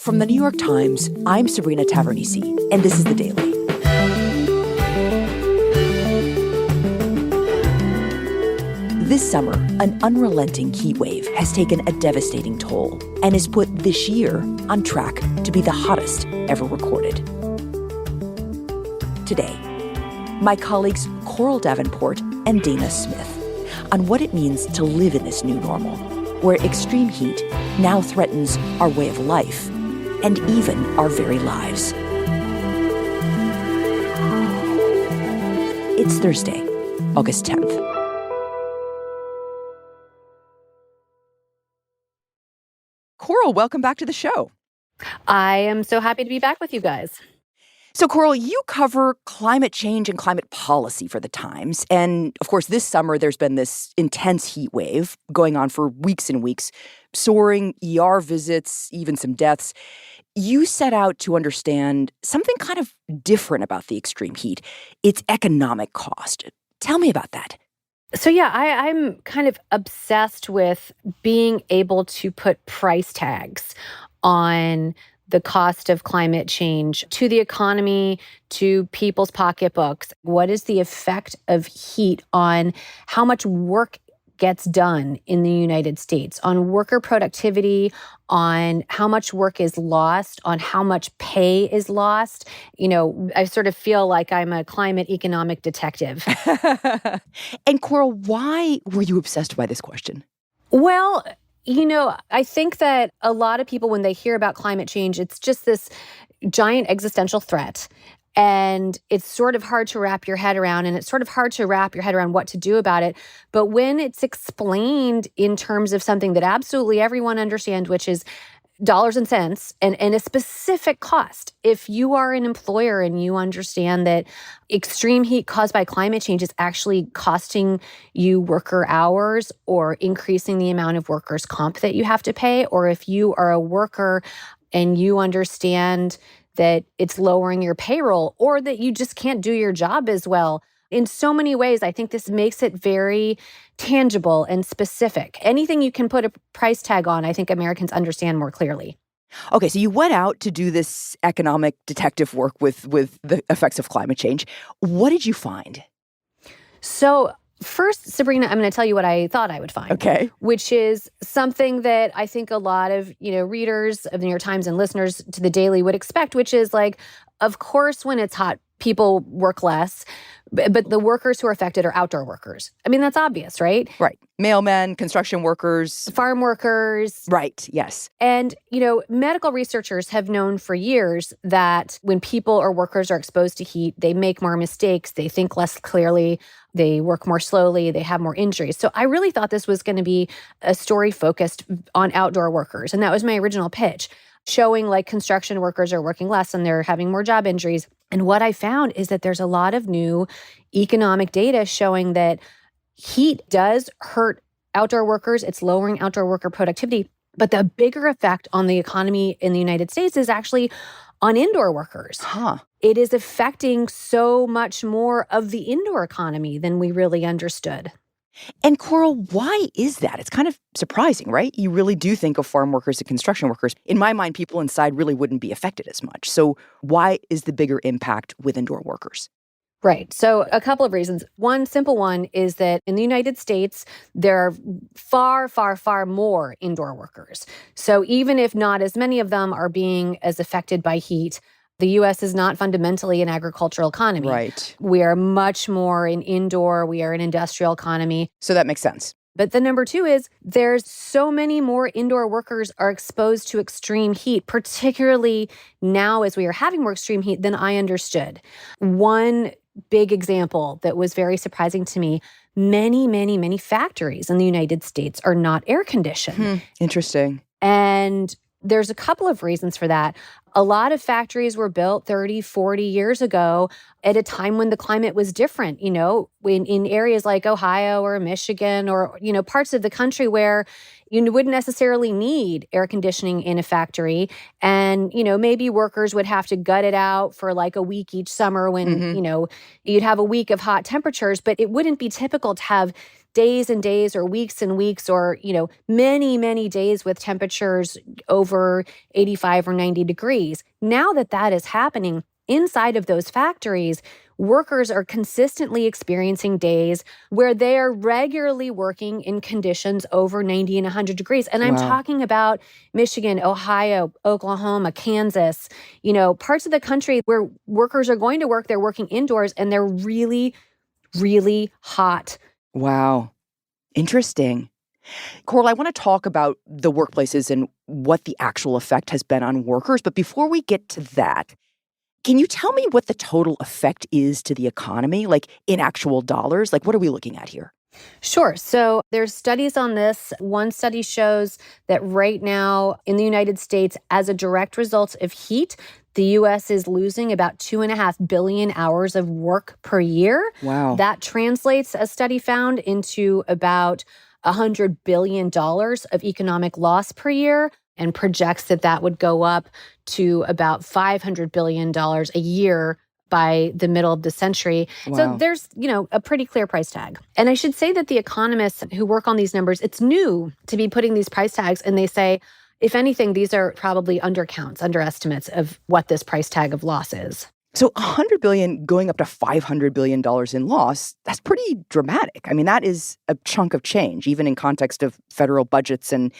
From the New York Times, I'm Sabrina Tavernise, and this is The Daily. This summer, an unrelenting heat wave has taken a devastating toll and has put this year on track to be the hottest ever recorded. Today, my colleagues Coral Davenport and Dana Smith on what it means to live in this new normal, where extreme heat now threatens our way of life and even our very lives. It's Thursday, August 10th. Coral, welcome back to the show. I am so happy to be back with you guys. So, Coral, you cover climate change and climate policy for the Times. And, of course, this summer there's been this intense heat wave going on for weeks and weeks, soaring ER visits, even some deaths. You set out to understand something kind of different about the extreme heat, its economic cost. Tell me about that. So, yeah, I'm kind of obsessed with being able to put price tags on the cost of climate change to the economy, to people's pocketbooks. What is the effect of heat on how much work gets done in the United States, on worker productivity, on how much work is lost, on how much pay is lost? You know, I sort of feel like I'm a climate economic detective. And Coral, why were you obsessed by this question? Well, you know, I think that a lot of people, when they hear about climate change, it's just this giant existential threat. And it's sort of hard to wrap your head around, and it's sort of hard to wrap your head around what to do about it. But when it's explained in terms of something that absolutely everyone understands, which is dollars and cents and a specific cost, if you are an employer and you understand that extreme heat caused by climate change is actually costing you worker hours or increasing the amount of workers' comp that you have to pay, or if you are a worker and you understand that it's lowering your payroll or that you just can't do your job as well. In so many ways, I think this makes it very tangible and specific. Anything you can put a price tag on, I think Americans understand more clearly. Okay, so you went out to do this economic detective work with the effects of climate change. What did you find? So first, Sabrina, I'm going to tell you what I thought I would find. Okay. Which is something that I think a lot of, readers of the New York Times and listeners to the Daily would expect, which is like, of course, when it's hot, people work less, but the workers who are affected are outdoor workers. I mean, that's obvious, right? Right. Mailmen, construction workers. Farm workers. Right, yes. And, medical researchers have known for years that when people or workers are exposed to heat, they make more mistakes, they think less clearly, they work more slowly, they have more injuries. So I really thought this was going to be a story focused on outdoor workers. And that was my original pitch, showing like construction workers are working less and they're having more job injuries. And what I found is that there's a lot of new economic data showing that heat does hurt outdoor workers. It's lowering outdoor worker productivity. But the bigger effect on the economy in the United States is actually on indoor workers. It is affecting so much more of the indoor economy than we really understood. And Coral, why is that? It's kind of surprising, right? You really do think of farm workers and construction workers. In my mind, people inside really wouldn't be affected as much. So why is the bigger impact with indoor workers? Right. So a couple of reasons. One simple one is that in the United States, there are far, far, far more indoor workers. So even if not as many of them are being as affected by heat, the U.S. is not fundamentally an agricultural economy. Right. We are much more an indoor, we are an industrial economy. So that makes sense. But the number two is there's so many more indoor workers are exposed to extreme heat, particularly now as we are having more extreme heat than I understood. One big example that was very surprising to me, many, many, many factories in the United States are not air conditioned. Interesting. And there's a couple of reasons for that. A lot of factories were built 30, 40 years ago at a time when the climate was different, in areas like Ohio or Michigan or, parts of the country where you wouldn't necessarily need air conditioning in a factory. And, maybe workers would have to gut it out for like a week each summer when, you'd have a week of hot temperatures, but it wouldn't be typical to have days and days or weeks and weeks or, many, many days with temperatures over 85 or 90 degrees. Now that that is happening inside of those factories, workers are consistently experiencing days where they are regularly working in conditions over 90 and 100 degrees. And I'm Wow. talking about Michigan, Ohio, Oklahoma, Kansas, parts of the country where workers are going to work, they're working indoors and they're really, really hot. Wow. Interesting. Coral, I want to talk about the workplaces and what the actual effect has been on workers. But before we get to that, can you tell me what the total effect is to the economy, like in actual dollars? Like, what are we looking at here? Sure. So there's studies on this. One study shows that right now in the United States, as a direct result of heat, the U.S. is losing about 2.5 billion hours of work per year. Wow. That translates, a study found, into about $100 billion of economic loss per year, and projects that that would go up to about $500 billion a year by the middle of the century. Wow. So there's, a pretty clear price tag. And I should say that the economists who work on these numbers, it's new to be putting these price tags. And they say, if anything, these are probably underestimates of what this price tag of loss is. So $100 billion going up to $500 billion in loss, that's pretty dramatic. I mean, that is a chunk of change, even in context of federal budgets and,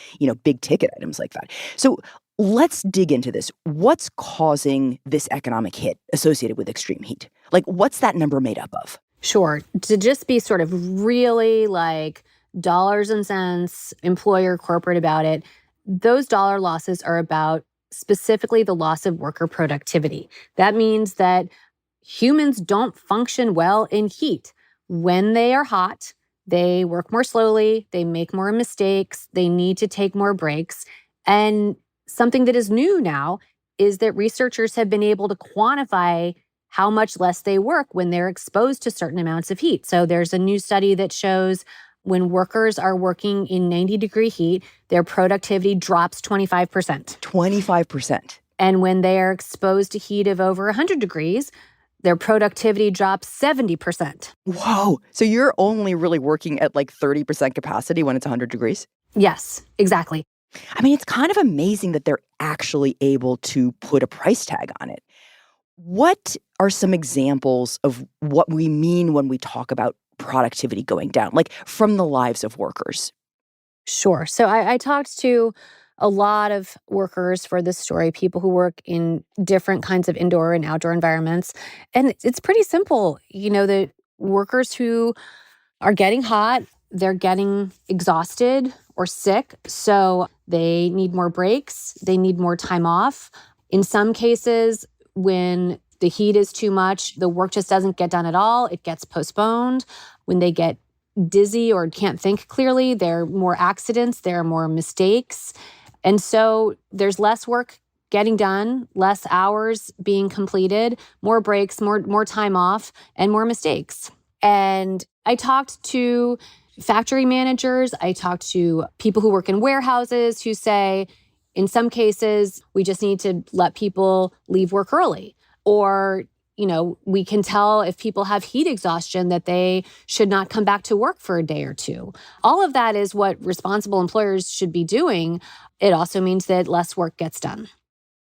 big ticket items like that. So let's dig into this. What's causing this economic hit associated with extreme heat? Like, what's that number made up of? Sure. To just be sort of really like dollars and cents, employer, corporate about it, those dollar losses are about specifically the loss of worker productivity. That means that humans don't function well in heat. When they are hot, they work more slowly, they make more mistakes, they need to take more breaks. And something that is new now is that researchers have been able to quantify how much less they work when they're exposed to certain amounts of heat. So there's a new study that shows when workers are working in 90-degree heat, their productivity drops 25%. 25%. And when they are exposed to heat of over 100 degrees, their productivity drops 70%. Whoa. So you're only really working at like 30% capacity when it's 100 degrees? Yes, exactly. I mean, it's kind of amazing that they're actually able to put a price tag on it. What are some examples of what we mean when we talk about productivity going down, like from the lives of workers? Sure. So I talked to a lot of workers for this story, people who work in different kinds of indoor and outdoor environments. And it's pretty simple. The workers who are getting hot, they're getting exhausted or sick. So they need more breaks. They need more time off. In some cases, when the heat is too much, the work just doesn't get done at all. It gets postponed. When they get dizzy or can't think clearly, there are more accidents, there are more mistakes. And so there's less work getting done, less hours being completed, more breaks, more time off, and more mistakes. And I talked to factory managers, I talked to people who work in warehouses who say, in some cases, we just need to let people leave work early. Or, we can tell if people have heat exhaustion that they should not come back to work for a day or two. All of that is what responsible employers should be doing. It also means that less work gets done.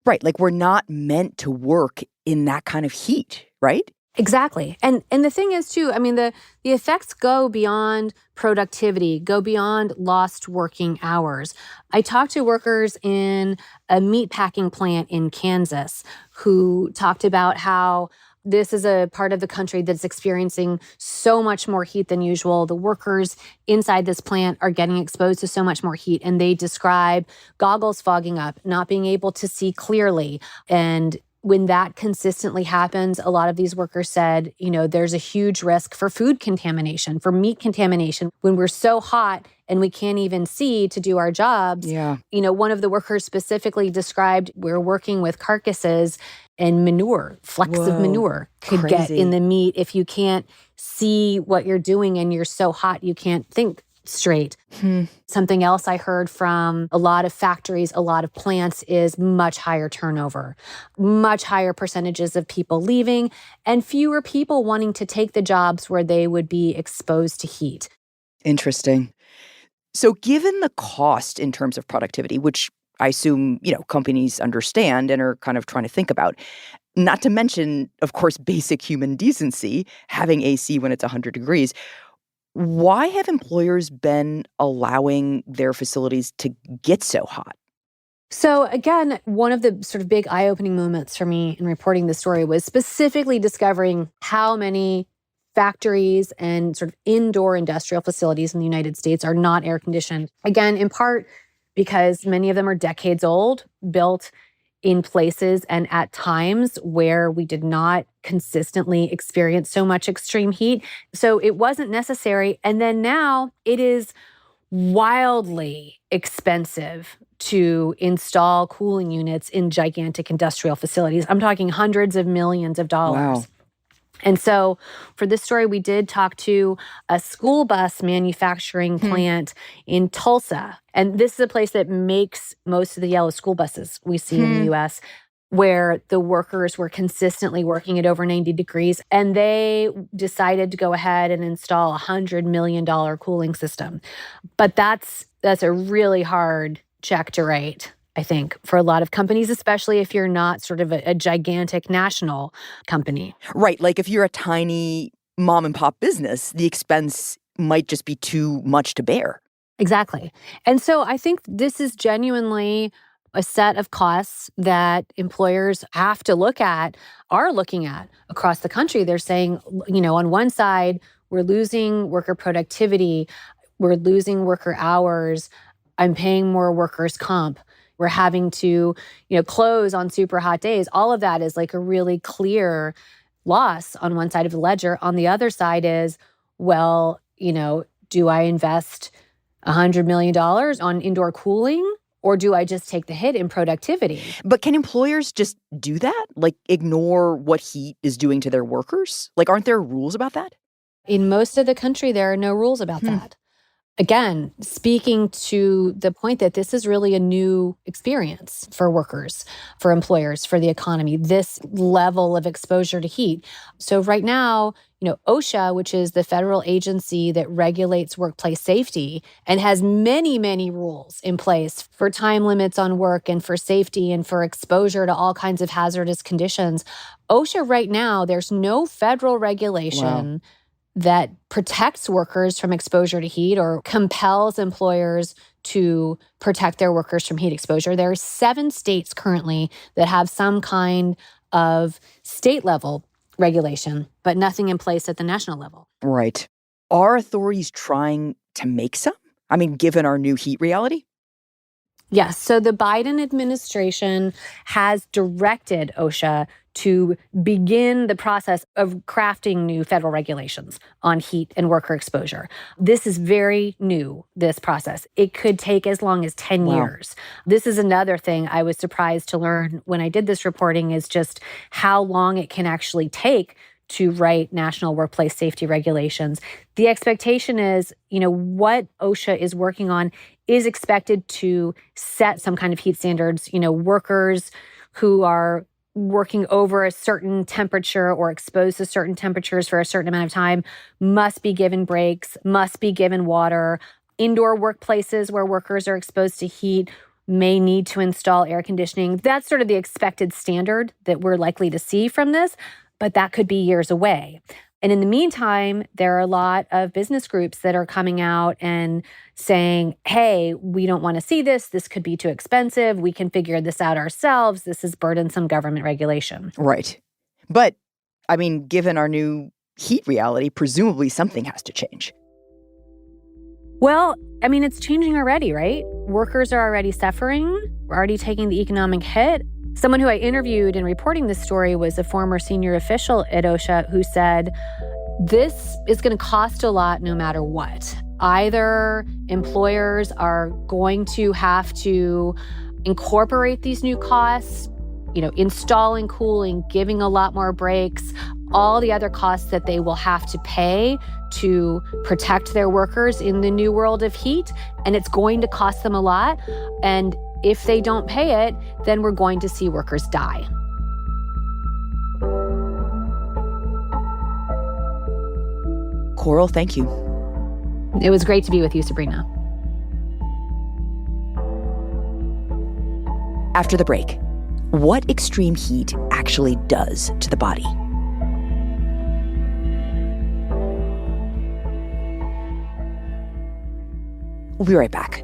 Right. Like we're not meant to work in that kind of heat, right? Exactly. And the thing is, too, I mean, the effects go beyond productivity, go beyond lost working hours. I talked to workers in a meat packing plant in Kansas who talked about how this is a part of the country that's experiencing so much more heat than usual. The workers inside this plant are getting exposed to so much more heat, and they describe goggles fogging up, not being able to see clearly. And when that consistently happens, a lot of these workers said, there's a huge risk for food contamination, for meat contamination. When we're so hot and we can't even see to do our jobs. Yeah. One of the workers specifically described we're working with carcasses and manure, flecks of manure could get in the meat if you can't see what you're doing and you're so hot you can't think straight. Something else I heard from a lot of factories, a lot of plants is much higher turnover, much higher percentages of people leaving, and fewer people wanting to take the jobs where they would be exposed to heat. Interesting. So given the cost in terms of productivity, which I assume, companies understand and are kind of trying to think about, not to mention, of course, basic human decency, having AC when it's 100 degrees, why have employers been allowing their facilities to get so hot? So again, one of the sort of big eye-opening moments for me in reporting this story was specifically discovering how many factories and sort of indoor industrial facilities in the United States are not air conditioned. Again, in part because many of them are decades old, built in places and at times where we did not consistently experience so much extreme heat. So it wasn't necessary. And then now it is wildly expensive to install cooling units in gigantic industrial facilities. I'm talking hundreds of millions of dollars. Wow. And so for this story, we did talk to a school bus manufacturing plant in Tulsa. And this is a place that makes most of the yellow school buses we see in the US, where the workers were consistently working at over 90 degrees. And they decided to go ahead and install a $100 million cooling system. But that's a really hard check to write, I think, for a lot of companies, especially if you're not sort of a gigantic national company. Right. Like if you're a tiny mom and pop business, the expense might just be too much to bear. Exactly. And so I think this is genuinely a set of costs that employers have to are looking at across the country. They're saying, on one side, we're losing worker productivity, we're losing worker hours, I'm paying more workers' comp. We're having to, close on super hot days. All of that is like a really clear loss on one side of the ledger. On the other side is, well, do I invest $100 million on indoor cooling, or do I just take the hit in productivity? But can employers just do that? Like ignore what heat is doing to their workers? Like, aren't there rules about that? In most of the country, there are no rules about that. Again, speaking to the point that this is really a new experience for workers, for employers, for the economy, this level of exposure to heat. So right now, OSHA, which is the federal agency that regulates workplace safety and has many, many rules in place for time limits on work and for safety and for exposure to all kinds of hazardous conditions. OSHA right now, there's no federal regulation that protects workers from exposure to heat or compels employers to protect their workers from heat exposure. There are 7 states currently that have some kind of state-level regulation, but nothing in place at the national level. Right. Are authorities trying to make some? I mean, given our new heat reality? Yes. So the Biden administration has directed OSHA to begin the process of crafting new federal regulations on heat and worker exposure. This is very new, this process. It could take as long as 10 years. This is another thing I was surprised to learn when I did this reporting, is just how long it can actually take to write national workplace safety regulations. The expectation is, what OSHA is working on is expected to set some kind of heat standards. Workers who are working over a certain temperature or exposed to certain temperatures for a certain amount of time must be given breaks, must be given water. Indoor workplaces where workers are exposed to heat may need to install air conditioning. That's sort of the expected standard that we're likely to see from this, but that could be years away. And in the meantime, there are a lot of business groups that are coming out and saying, hey, we don't want to see this. This could be too expensive. We can figure this out ourselves. This is burdensome government regulation. Right. But, I mean, given our new heat reality, presumably something has to change. Well, I mean, it's changing already, right? Workers are already suffering. We're already taking the economic hit. Someone who I interviewed in reporting this story was a former senior official at OSHA who said, this is going to cost a lot no matter what. Either employers are going to have to incorporate these new costs, installing cooling, giving a lot more breaks, all the other costs that they will have to pay to protect their workers in the new world of heat. And it's going to cost them a lot. And if they don't pay it, then we're going to see workers die. Coral, thank you. It was great to be with you, Sabrina. After the break, what extreme heat actually does to the body. We'll be right back.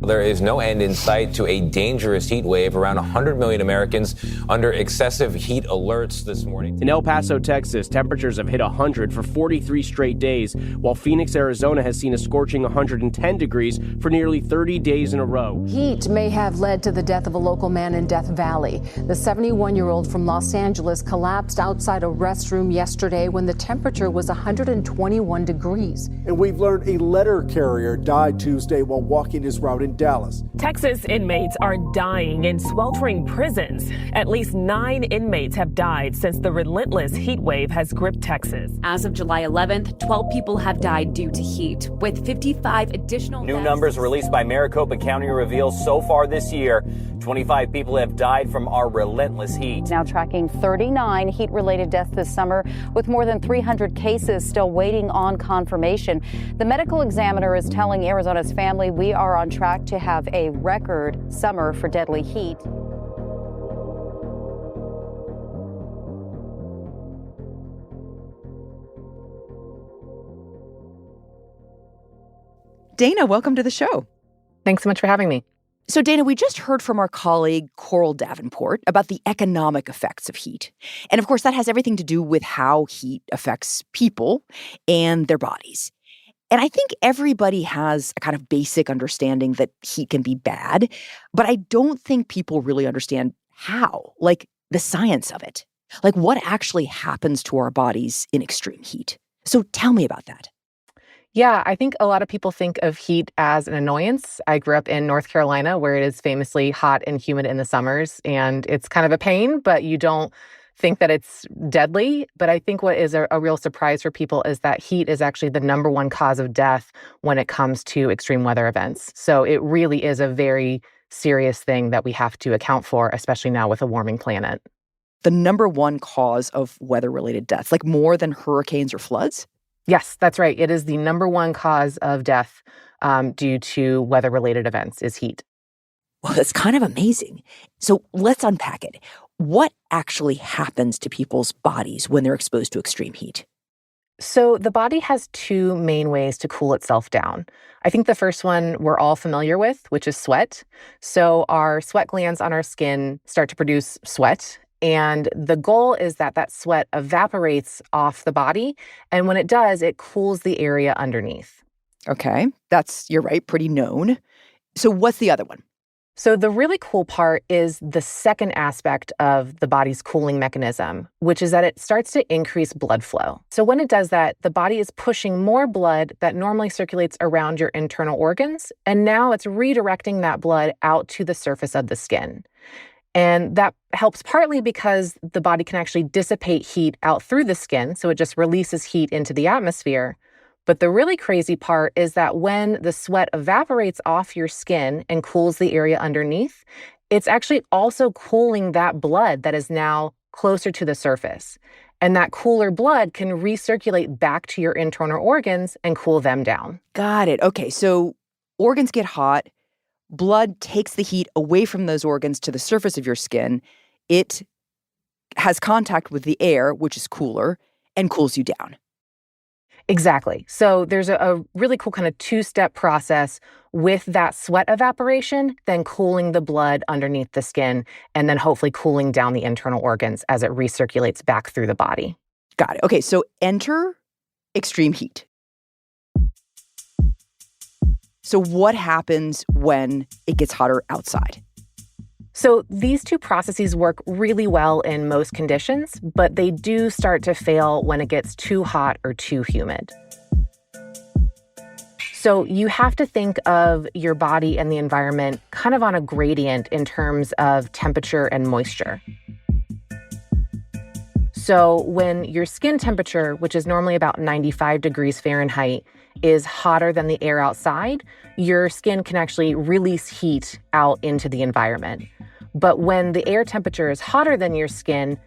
There is no end in sight to a dangerous heat wave. Around 100 million Americans under excessive heat alerts this morning. In El Paso, Texas, temperatures have hit 100 for 43 straight days, while Phoenix, Arizona has seen a scorching 110 degrees for nearly 30 days in a row. Heat may have led to the death of a local man in Death Valley. The 71-year-old from Los Angeles collapsed outside a restroom yesterday when the temperature was 121 degrees. And we've learned a letter carrier died Tuesday while walking his route in Dallas. Texas inmates are dying in sweltering prisons. At least 9 inmates have died since the relentless heat wave has gripped Texas. As of July 11th, 12 people have died due to heat, with 55 additional New deaths. numbers released by Maricopa County reveal so far this year, 25 people have died from our relentless heat. Now tracking 39 heat-related deaths this summer, with more than 300 cases still waiting on confirmation. The medical examiner is telling Arizona's family we are on track to have a record summer for deadly heat. Dana, welcome to the show. Thanks so much for having me. So, Dana, we just heard from our colleague Coral Davenport about the economic effects of heat. And of course, that has everything to do with how heat affects people and their bodies. And I think everybody has a kind of basic understanding that heat can be bad, but I don't think people really understand how, like the science of it, like what actually happens to our bodies in extreme heat. So tell me about that. Yeah, I think a lot of people think of heat as an annoyance. I grew up in North Carolina, where it is famously hot and humid in the summers, and it's kind of a pain, but you don't think that it's deadly. But I think what is a real surprise for people is that heat is actually the number one cause of death when it comes to extreme weather events. So it really is a very serious thing that we have to account for, especially now with a warming planet. The number one cause of weather-related deaths, like more than hurricanes or floods? Yes, that's right. It is the number one cause of death due to weather-related events is heat. Well, that's kind of amazing. So let's unpack it. What actually happens to people's bodies when they're exposed to extreme heat? So the body has two main ways to cool itself down. I think the first one we're all familiar with, which is sweat. So our sweat glands on our skin start to produce sweat. And the goal is that that sweat evaporates off the body. And when it does, it cools the area underneath. Okay, you're right, pretty known. So what's the other one? So the really cool part is the second aspect of the body's cooling mechanism, which is that it starts to increase blood flow. So when it does that, the body is pushing more blood that normally circulates around your internal organs, and now it's redirecting that blood out to the surface of the skin. And that helps partly because the body can actually dissipate heat out through the skin, so it just releases heat into the atmosphere. But the really crazy part is that when the sweat evaporates off your skin and cools the area underneath, it's actually also cooling that blood that is now closer to the surface. And that cooler blood can recirculate back to your internal organs and cool them down. Got it. Okay, so organs get hot. Blood takes the heat away from those organs to the surface of your skin. It has contact with the air, which is cooler, and cools you down. Exactly. So there's a really cool kind of two-step process with that sweat evaporation, then cooling the blood underneath the skin, and then hopefully cooling down the internal organs as it recirculates back through the body. Got it. Okay, so enter extreme heat. So what happens when it gets hotter outside? So these two processes work really well in most conditions, but they do start to fail when it gets too hot or too humid. So you have to think of your body and the environment kind of on a gradient in terms of temperature and moisture. So when your skin temperature, which is normally about 95 degrees Fahrenheit, is hotter than the air outside, your skin can actually release heat out into the environment. But when the air temperature is hotter than your skin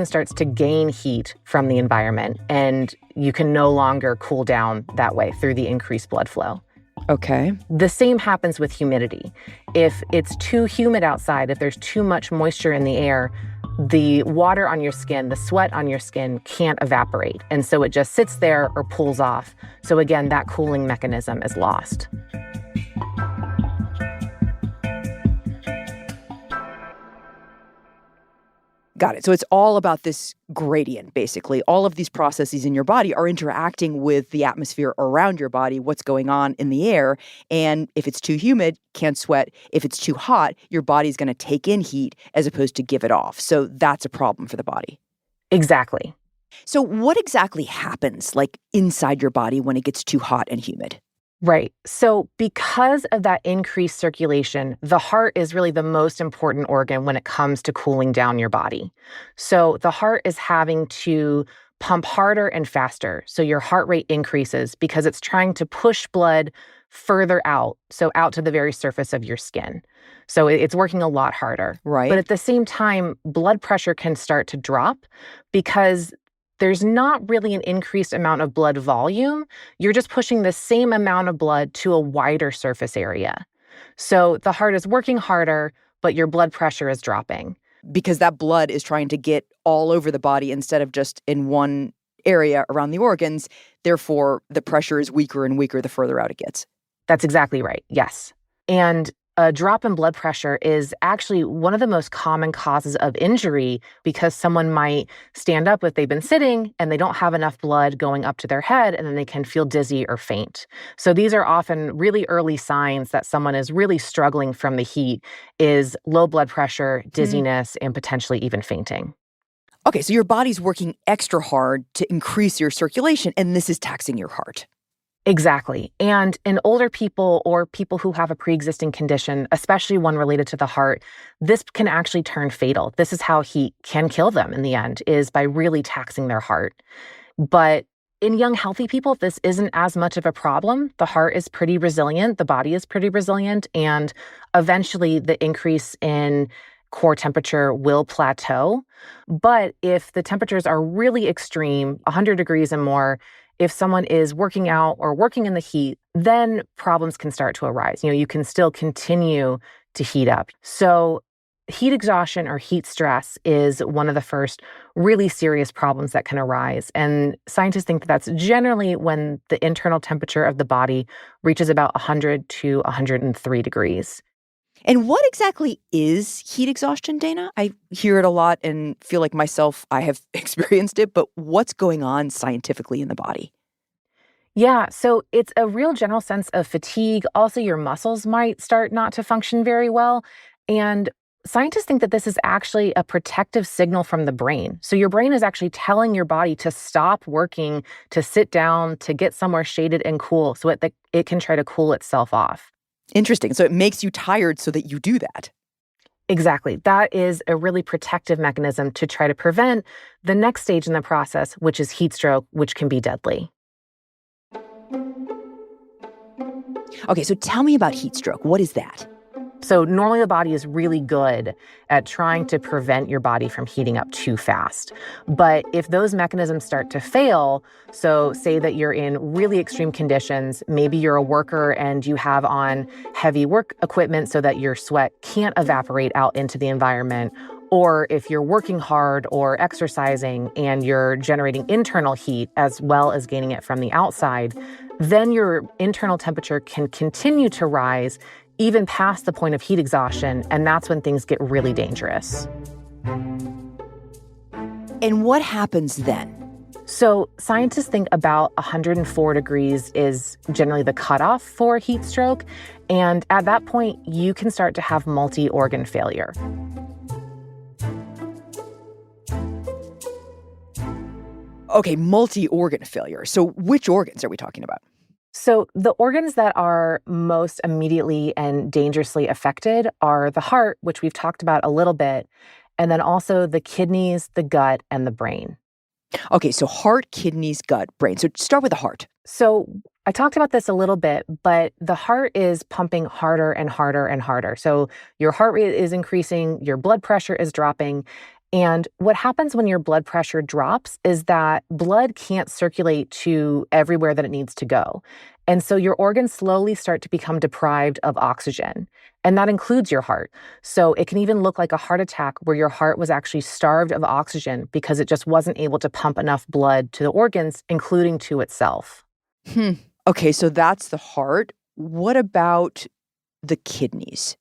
starts to gain heat from the environment, and you can no longer cool down that way through the increased blood flow. Okay. The same happens with humidity. If it's too humid outside, if there's too much moisture in the air, the water on your skin, the sweat on your skin can't evaporate. And so it just sits there or pulls off. So again, that cooling mechanism is lost. Got it. So it's all about this gradient, basically. All of these processes in your body are interacting with the atmosphere around your body, what's going on in the air. And if it's too humid, can't sweat. If it's too hot, your body's going to take in heat as opposed to give it off. So that's a problem for the body. Exactly. So what exactly happens, like, inside your body when it gets too hot and humid? Right. So because of that increased circulation, the heart is really the most important organ when it comes to cooling down your body. So the heart is having to pump harder and faster. So your heart rate increases because it's trying to push blood further out, so out to the very surface of your skin. So it's working a lot harder. Right. But at the same time, blood pressure can start to drop because there's not really an increased amount of blood volume. You're just pushing the same amount of blood to a wider surface area. So the heart is working harder, but your blood pressure is dropping. Because that blood is trying to get all over the body instead of just in one area around the organs. Therefore, the pressure is weaker and weaker the further out it gets. That's exactly right. Yes. And a drop in blood pressure is actually one of the most common causes of injury because someone might stand up if they've been sitting and they don't have enough blood going up to their head, and then they can feel dizzy or faint. So these are often really early signs that someone is really struggling from the heat, is low blood pressure, dizziness, and potentially even fainting. Okay, so your body's working extra hard to increase your circulation, and this is taxing your heart. Exactly. And in older people or people who have a pre-existing condition, especially one related to the heart, this can actually turn fatal. This is how heat can kill them in the end, is by really taxing their heart. But in young, healthy people, this isn't as much of a problem. The heart is pretty resilient. The body is pretty resilient. And eventually the increase in core temperature will plateau. But if the temperatures are really extreme, 100 degrees and more, if someone is working out or working in the heat, then problems can start to arise. You can still continue to heat up. So heat exhaustion or heat stress is one of the first really serious problems that can arise. And scientists think that that's generally when the internal temperature of the body reaches about 100 to 103 degrees. And what exactly is heat exhaustion, Dana? I hear it a lot and feel like myself, I have experienced it, but what's going on scientifically in the body? Yeah, so it's a real general sense of fatigue. Also, your muscles might start not to function very well. And scientists think that this is actually a protective signal from the brain. So your brain is actually telling your body to stop working, to sit down, to get somewhere shaded and cool so it can try to cool itself off. Interesting. So it makes you tired so that you do that. Exactly. That is a really protective mechanism to try to prevent the next stage in the process, which is heat stroke, which can be deadly. Okay, so tell me about heat stroke. What is that? So normally the body is really good at trying to prevent your body from heating up too fast. But if those mechanisms start to fail, so say that you're in really extreme conditions, maybe you're a worker and you have on heavy work equipment so that your sweat can't evaporate out into the environment, or if you're working hard or exercising and you're generating internal heat as well as gaining it from the outside, then your internal temperature can continue to rise even past the point of heat exhaustion, and that's when things get really dangerous. And what happens then? So scientists think about 104 degrees is generally the cutoff for heat stroke, and at that point, you can start to have multi-organ failure. Okay, multi-organ failure. So which organs are we talking about? So the organs that are most immediately and dangerously affected are the heart, which we've talked about a little bit, and then also the kidneys, the gut, and the brain. Okay, so heart, kidneys, gut, brain. So start with the heart. So I talked about this a little bit, but the heart is pumping harder and harder and harder. So your heart rate is increasing, your blood pressure is dropping. And what happens when your blood pressure drops is that blood can't circulate to everywhere that it needs to go. And so your organs slowly start to become deprived of oxygen. And that includes your heart. So it can even look like a heart attack where your heart was actually starved of oxygen because it just wasn't able to pump enough blood to the organs, including to itself. Okay, so that's the heart. What about the kidneys?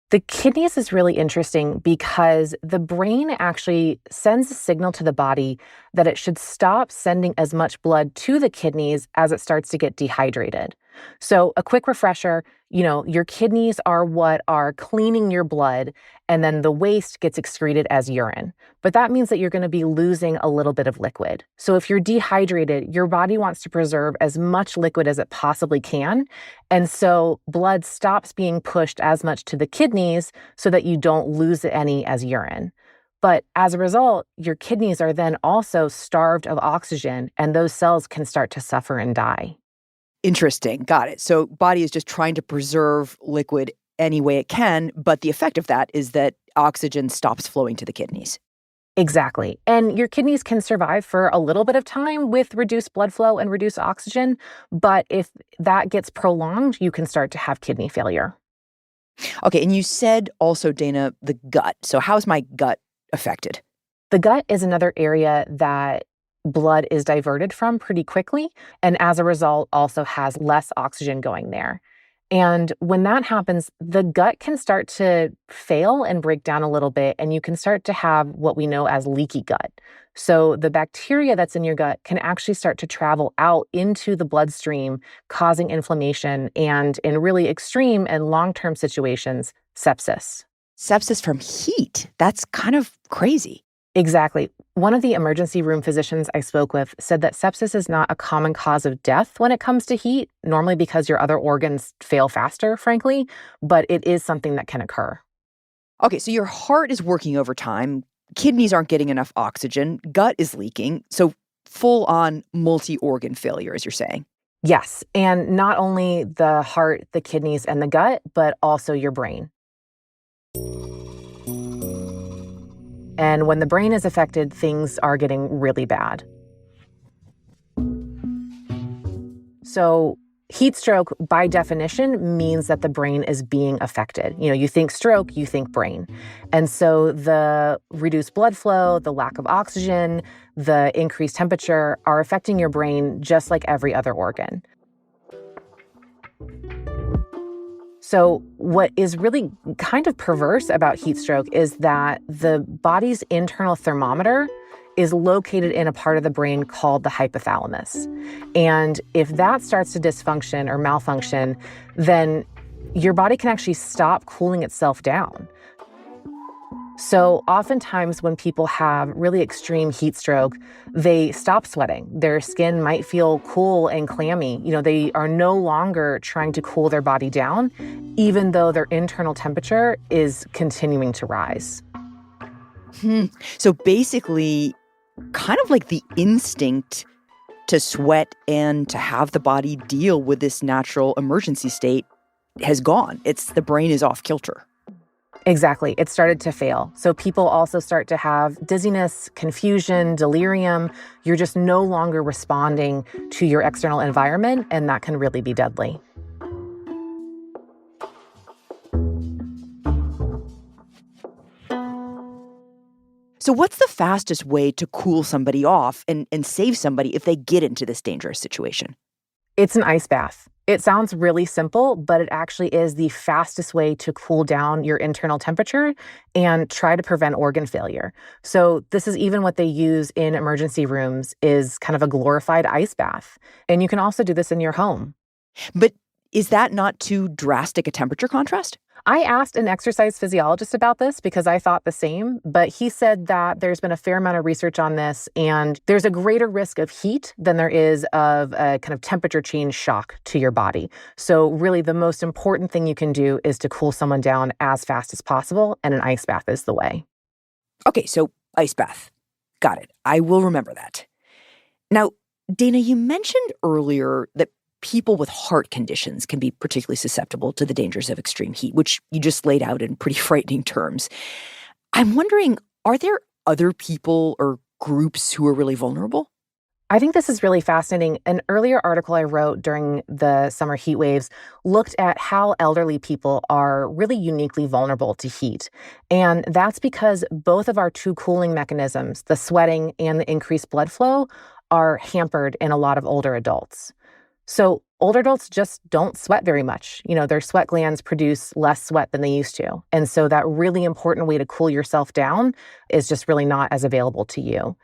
The kidneys is really interesting because the brain actually sends a signal to the body that it should stop sending as much blood to the kidneys as it starts to get dehydrated. So a quick refresher, your kidneys are what are cleaning your blood, and then the waste gets excreted as urine. But that means that you're going to be losing a little bit of liquid. So if you're dehydrated, your body wants to preserve as much liquid as it possibly can. And so blood stops being pushed as much to the kidneys so that you don't lose any as urine. But as a result, your kidneys are then also starved of oxygen, and those cells can start to suffer and die. Interesting. Got it. So body is just trying to preserve liquid any way it can, but the effect of that is that oxygen stops flowing to the kidneys. Exactly. And your kidneys can survive for a little bit of time with reduced blood flow and reduced oxygen, but if that gets prolonged, you can start to have kidney failure. Okay, and you said also, Dana, the gut. So how's my gut affected? The gut is another area that blood is diverted from pretty quickly, and as a result also has less oxygen going there. And when that happens, the gut can start to fail and break down a little bit, and you can start to have what we know as leaky gut. So the bacteria that's in your gut can actually start to travel out into the bloodstream, causing inflammation and, in really extreme and long-term situations, sepsis. Sepsis from heat. That's kind of crazy. Exactly. One of the emergency room physicians I spoke with said that sepsis is not a common cause of death when it comes to heat, normally because your other organs fail faster, frankly, but it is something that can occur. Okay, so your heart is working overtime, kidneys aren't getting enough oxygen, gut is leaking, so full-on multi-organ failure, as you're saying. Yes, and not only the heart, the kidneys, and the gut, but also your brain. And when the brain is affected, things are getting really bad. So heat stroke, by definition, means that the brain is being affected. You think stroke, you think brain. And so the reduced blood flow, the lack of oxygen, the increased temperature are affecting your brain just like every other organ. So what is really kind of perverse about heat stroke is that the body's internal thermometer is located in a part of the brain called the hypothalamus. And if that starts to dysfunction or malfunction, then your body can actually stop cooling itself down. So oftentimes when people have really extreme heat stroke, they stop sweating. Their skin might feel cool and clammy. They are no longer trying to cool their body down, even though their internal temperature is continuing to rise. So basically, kind of like the instinct to sweat and to have the body deal with this natural emergency state has gone. The brain is off kilter. Exactly. It started to fail. So people also start to have dizziness, confusion, delirium. You're just no longer responding to your external environment, and that can really be deadly. So what's the fastest way to cool somebody off and save somebody if they get into this dangerous situation? It's an ice bath. It sounds really simple, but it actually is the fastest way to cool down your internal temperature and try to prevent organ failure. So this is even what they use in emergency rooms is kind of a glorified ice bath. And you can also do this in your home. But is that not too drastic a temperature contrast? I asked an exercise physiologist about this because I thought the same, but he said that there's been a fair amount of research on this, and there's a greater risk of heat than there is of a kind of temperature change shock to your body. So really the most important thing you can do is to cool someone down as fast as possible, and an ice bath is the way. Okay, so ice bath. Got it. I will remember that. Now, Dana, you mentioned earlier that people with heart conditions can be particularly susceptible to the dangers of extreme heat, which you just laid out in pretty frightening terms. I'm wondering, are there other people or groups who are really vulnerable? I think this is really fascinating. An earlier article I wrote during the summer heat waves looked at how elderly people are really uniquely vulnerable to heat. And that's because both of our two cooling mechanisms, the sweating and the increased blood flow, are hampered in a lot of older adults. So older adults just don't sweat very much. Their sweat glands produce less sweat than they used to. And so that really important way to cool yourself down is just really not as available to you.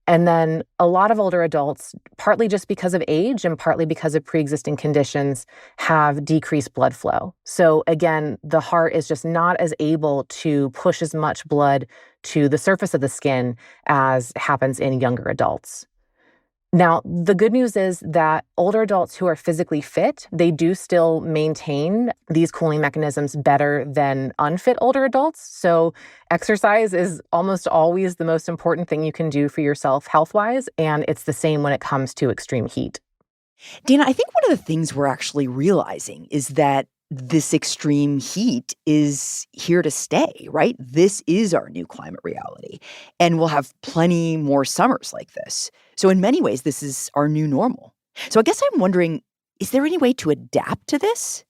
And then a lot of older adults, partly just because of age and partly because of pre-existing conditions, have decreased blood flow. So again, the heart is just not as able to push as much blood to the surface of the skin as happens in younger adults. Now, the good news is that older adults who are physically fit, they do still maintain these cooling mechanisms better than unfit older adults. So exercise is almost always the most important thing you can do for yourself health-wise, and it's the same when it comes to extreme heat. Dana, I think one of the things we're actually realizing is that this extreme heat is here to stay, right? This is our new climate reality, and we'll have plenty more summers like this. So in many ways, this is our new normal. So I guess I'm wondering, is there any way to adapt to this?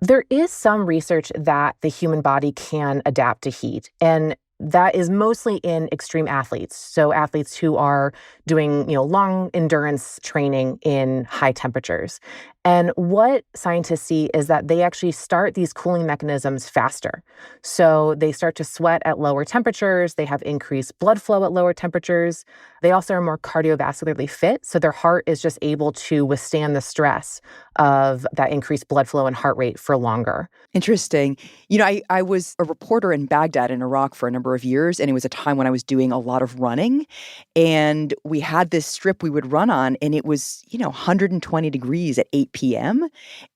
There is some research that the human body can adapt to heat, and that is mostly in extreme athletes. So athletes who are doing, long endurance training in high temperatures. And what scientists see is that they actually start these cooling mechanisms faster. So they start to sweat at lower temperatures. They have increased blood flow at lower temperatures. They also are more cardiovascularly fit. So their heart is just able to withstand the stress of that increased blood flow and heart rate for longer. Interesting. I was a reporter in Baghdad in Iraq for a number of years, and it was a time when I was doing a lot of running. And we had this strip we would run on, and it was, 120 degrees at 8 p.m.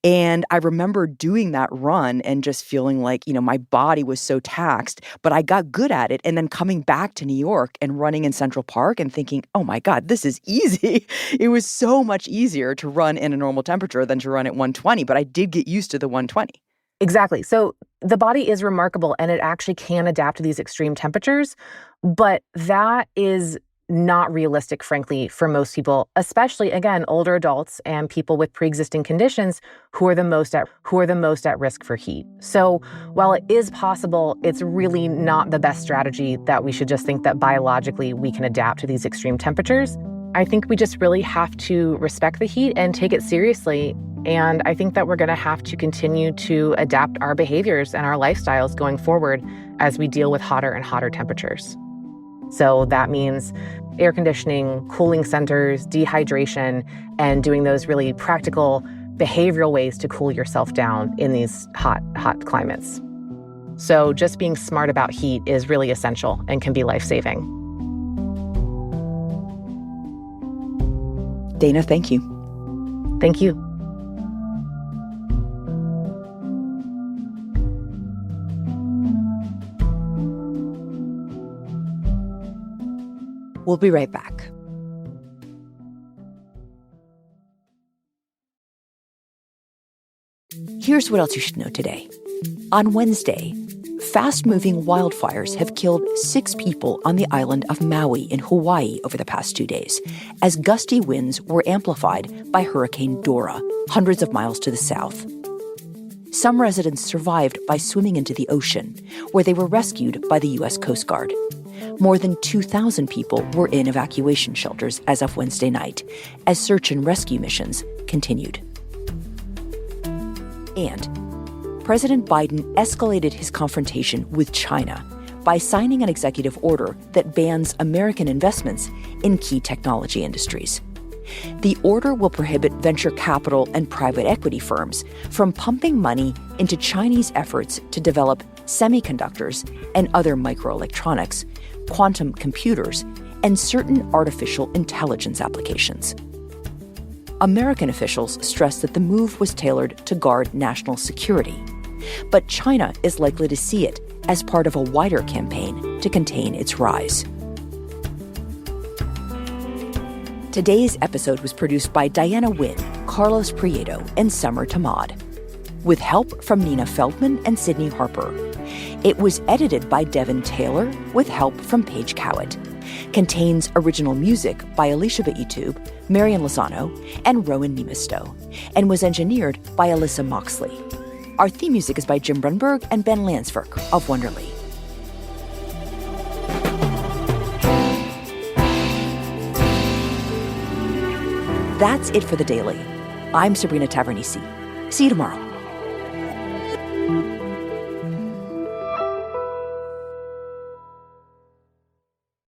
And I remember doing that run and just feeling like, my body was so taxed, but I got good at it. And then coming back to New York and running in Central Park and thinking, oh my God, this is easy. It was so much easier to run in a normal temperature than to run at 120, but I did get used to the 120. Exactly. So the body is remarkable and it actually can adapt to these extreme temperatures, but that is not realistic, frankly, for most people, especially, again, older adults and people with pre-existing conditions who are the most at risk for heat. So while it is possible, it's really not the best strategy that we should just think that biologically we can adapt to these extreme temperatures. I think we just really have to respect the heat and take it seriously. And I think that we're going to have to continue to adapt our behaviors and our lifestyles going forward as we deal with hotter and hotter temperatures. So that means air conditioning, cooling centers, dehydration, and doing those really practical behavioral ways to cool yourself down in these hot climates. So just being smart about heat is really essential and can be life-saving. Dana, thank you. Thank you. We'll be right back. Here's what else you should know today. On Wednesday, fast-moving wildfires have killed 6 people on the island of Maui in Hawaii over the past 2 days, as gusty winds were amplified by Hurricane Dora, hundreds of miles to the south. Some residents survived by swimming into the ocean, where they were rescued by the U.S. Coast Guard. More than 2,000 people were in evacuation shelters as of Wednesday night, as search and rescue missions continued. And President Biden escalated his confrontation with China by signing an executive order that bans American investments in key technology industries. The order will prohibit venture capital and private equity firms from pumping money into Chinese efforts to develop semiconductors and other microelectronics, quantum computers, and certain artificial intelligence applications. American officials stressed that the move was tailored to guard national security, but China is likely to see it as part of a wider campaign to contain its rise. Today's episode was produced by Diana Wynn, Carlos Prieto, and Summer Tamad, with help from Nina Feldman and Sydney Harper. It was edited by Devin Taylor, with help from Paige Cowett. Contains original music by Alicia Baitub, Marian Lozano, and Rowan Nemisto, and was engineered by Alyssa Moxley. Our theme music is by Jim Brunberg and Ben Landsverk of Wonderly. That's it for The Daily. I'm Sabrina Tavernisi. See you tomorrow.